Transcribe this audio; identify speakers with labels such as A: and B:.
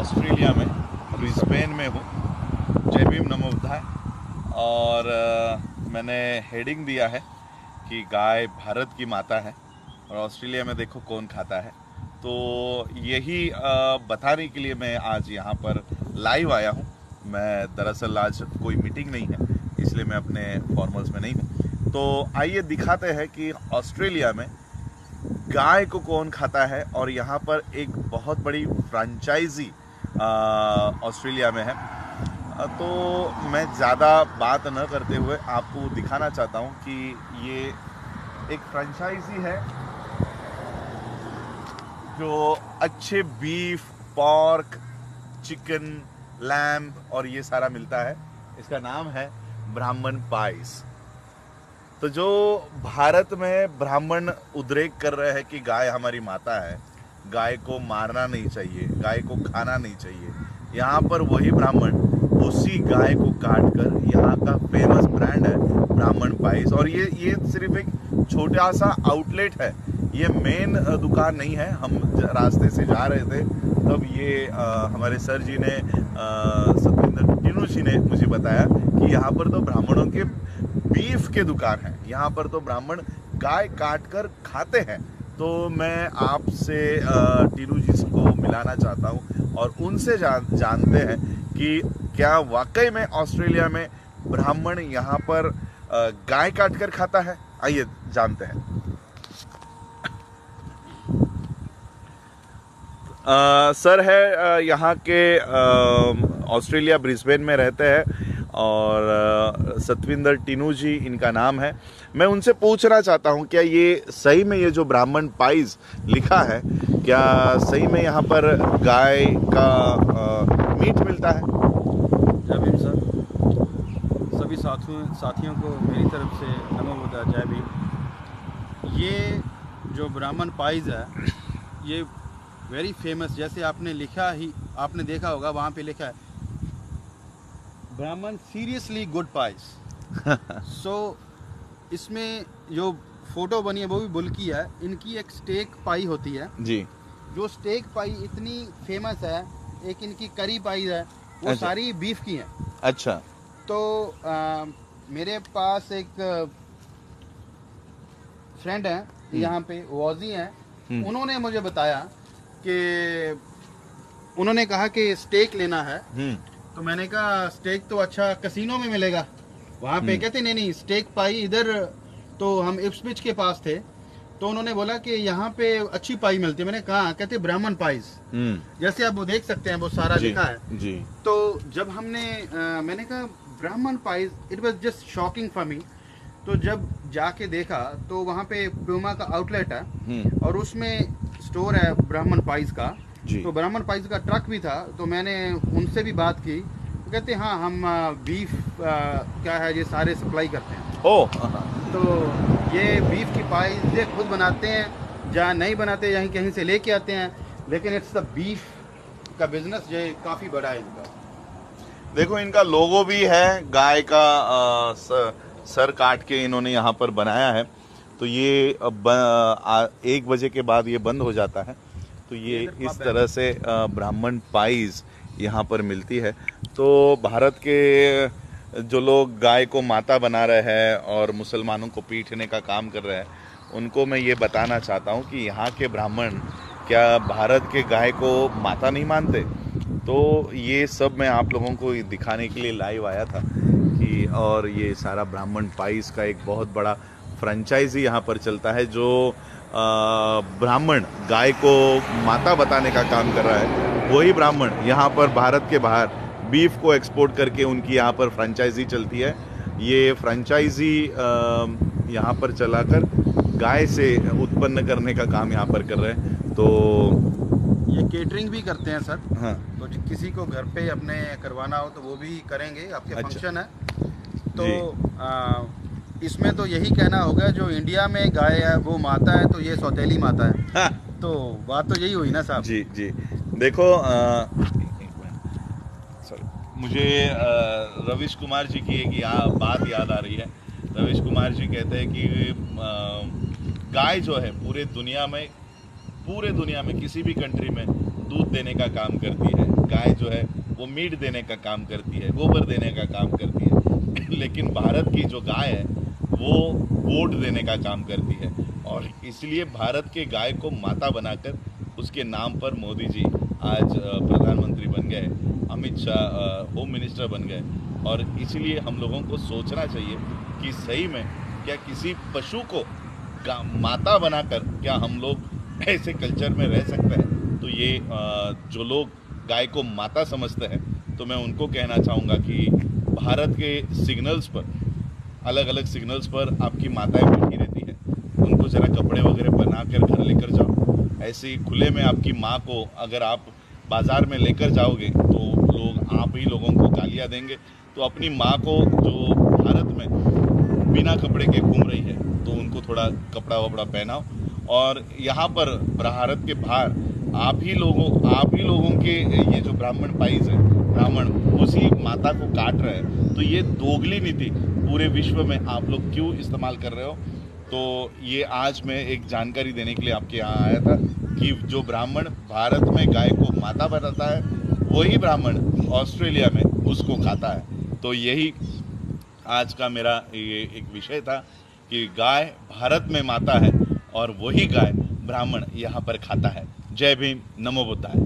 A: Australia में Brisbane में हूँ। जय भीम नमो बुद्धाय। और मैंने हेडिंग दिया है कि गाय भारत की माता है और ऑस्ट्रेलिया में देखो कौन खाता है। तो यही बताने के लिए मैं आज यहाँ पर लाइव आया हूँ। मैं दरअसल आज कोई मीटिंग नहीं है, इसलिए मैं अपने फॉर्मल्स में नहीं हूँ। तो आइए दिखाते हैं कि ऑस्ट्रेलिया में गाय को कौन खाता है। और यहाँ पर एक बहुत बड़ी फ्रेंचाइजी ऑस्ट्रेलिया में है। तो मैं ज़्यादा बात न करते हुए आपको दिखाना चाहता हूँ कि ये एक फ्रेंचाइजी है जो अच्छे बीफ, पॉर्क, चिकन, लैम्ब और ये सारा मिलता है। इसका नाम है ब्राह्मण पाइस। तो जो भारत में ब्राह्मण उद्रेक कर रहे हैं कि गाय हमारी माता है, गाय को मारना नहीं चाहिए, गाय को खाना नहीं चाहिए, यहाँ पर वही ब्राह्मण उसी गाय को काट कर यहाँ का फेमस ब्रांड है ब्राह्मण पाइस। और ये सिर्फ एक छोटा सा आउटलेट है, ये मेन दुकान नहीं है। हम रास्ते से जा रहे थे तब ये हमारे सर जी ने, सतविंदर टीनू जी ने मुझे बताया कि यहाँ पर तो ब्राह्मणों के बीफ के दुकान है, यहाँ पर तो ब्राह्मण गाय काट कर खाते हैं। तो मैं आपसे टीनू जी को मिलाना चाहता हूँ और उनसे जानते हैं कि क्या वाकई में ऑस्ट्रेलिया में ब्राह्मण यहाँ पर गाय काट कर खाता है। आइए जानते हैं। सर है यहाँ के ऑस्ट्रेलिया ब्रिस्बेन में रहते हैं और सतविंदर टीनू जी इनका नाम है। मैं उनसे पूछना चाहता हूँ क्या ये सही में ये जो ब्राह्मण पाइस लिखा है, क्या सही में यहाँ पर गाय का मीट मिलता है।
B: जय भीम सर, सभी साथियों को मेरी तरफ से नमो बुद्धाय, जय भीम। ये जो ब्राह्मण पाइस है ये वेरी फेमस, जैसे आपने लिखा ही आपने देखा होगा वहाँ पे लिखा है ब्राह्मण सीरियसली गुड पाइस। सो इसमें जो फोटो बनी है वो भी बुल्की है। इनकी एक स्टेक पाई होती है
A: जी, जो
B: स्टेक पाई इतनी फेमस है। एक इनकी करी पाई है, वो
A: अच्छा,
B: सारी बीफ की है।
A: अच्छा।
B: तो मेरे पास एक फ्रेंड है यहाँ पे, वॉजी हैं, उन्होंने मुझे बताया कि उन्होंने कहा कि स्टेक लेना है। तो मैंने कहा स्टेक तो अच्छा कैसीनो में मिलेगा वहाँ पे। कहते नहीं स्टेक पाई इधर, तो हम इप्सविच के पास थे तो उन्होंने बोला कि यहाँ पे अच्छी पाई मिलती है। मैंने कहा, कहते ब्राह्मण पाइस, जैसे आप वो देख सकते हैं वो सारा लिखा है
A: जी।
B: तो जब हमने मैंने कहा ब्राह्मण price, it was just shocking for me. तो जब जाके देखा तो वहाँ पे प्यूमा का आउटलेट है और उसमें स्टोर है ब्राह्मण पाइस का। तो ब्राह्मण पाइस का ट्रक भी था। तो मैंने उनसे भी बात की, तो कहते हाँ हम बीफ क्या है ये सारे सप्लाई करते हैं। तो ये बीफ की पाइस ये खुद बनाते हैं, जहाँ नहीं बनाते यहीं कहीं से लेके आते हैं, लेकिन इट्स द बीफ का बिजनेस जो काफ़ी बड़ा है इनका।
A: देखो इनका लोगो भी है, गाय का सर काट के इन्होंने यहाँ पर बनाया है। तो ये 1 बजे के बाद ये बंद हो जाता है। तो ये इस तरह से ब्राह्मण पाइस यहाँ पर मिलती है। तो भारत के जो लोग गाय को माता बना रहे हैं और मुसलमानों को पीटने का काम कर रहे हैं, उनको मैं ये बताना चाहता हूँ कि यहाँ के ब्राह्मण क्या भारत के गाय को माता नहीं मानते। तो ये सब मैं आप लोगों को दिखाने के लिए लाइव आया था कि, और ये सारा ब्राह्मण पाइस का एक बहुत बड़ा फ्रेंचाइजी यहाँ पर चलता है जो ब्राह्मण गाय को माता बताने का काम कर रहा है। वही ब्राह्मण यहाँ पर भारत के बाहर बीफ को एक्सपोर्ट करके उनकी यहाँ पर फ्रेंचाइजी चलती है। ये फ्रेंचाइजी यहाँ पर चलाकर गाय से उत्पन्न करने का काम यहाँ पर कर रहे हैं। तो
B: ये केटरिंग भी करते हैं सर।
A: हाँ, तो
B: किसी को घर पे अपने करवाना हो तो वो भी करेंगे। आपके फंक्शन है तो इसमें तो यही कहना होगा, जो इंडिया में गाय है वो माता है तो ये सौतेली माता है।
A: हाँ।
B: तो बात तो यही हुई ना साहब।
A: जी जी। देखो मुझे रविश कुमार जी की एक बात याद आ रही है। रविश कुमार जी कहते हैं कि गाय जो है पूरे दुनिया में किसी भी कंट्री में दूध देने का काम करती है। गाय जो है वो मीट देने का काम करती है, गोबर देने का काम करती है लेकिन भारत की जो गाय है वो वोट देने का काम करती है। और इसलिए भारत के गाय को माता बनाकर उसके नाम पर मोदी जी आज प्रधानमंत्री बन गए, अमित शाह होम मिनिस्टर बन गए। और इसलिए हम लोगों को सोचना चाहिए कि सही में क्या किसी पशु को माता बनाकर क्या हम लोग ऐसे कल्चर में रह सकते हैं। तो ये जो लोग गाय को माता समझते हैं, तो मैं उनको कहना चाहूँगा कि भारत के सिग्नल्स पर, अलग अलग सिग्नल्स पर आपकी माताएं बैठी रहती है, उनको ज़रा कपड़े वगैरह बना कर घर लेकर जाओ। ऐसे ही खुले में आपकी माँ को अगर आप बाज़ार में लेकर जाओगे तो लोग आप ही लोगों को गालियाँ देंगे। तो अपनी माँ को जो भारत में बिना कपड़े के घूम रही है तो उनको थोड़ा कपड़ा वपड़ा पहनाओ। और यहाँ पर भारत के बाहर आप ही लोगों के ये जो ब्राह्मण पाइज है, ब्राह्मण उसी माता को काट रहे हैं। तो ये दोगली नीति पूरे विश्व में आप लोग क्यों इस्तेमाल कर रहे हो। तो ये आज मैं एक जानकारी देने के लिए आपके यहाँ आया था कि जो ब्राह्मण भारत में गाय को माता बनाता है वही ब्राह्मण ऑस्ट्रेलिया में उसको खाता है। तो यही आज का मेरा ये एक विषय था कि गाय भारत में माता है और वही गाय ब्राह्मण यहाँ पर खाता है। जय भीम, नमो बुद्धाय।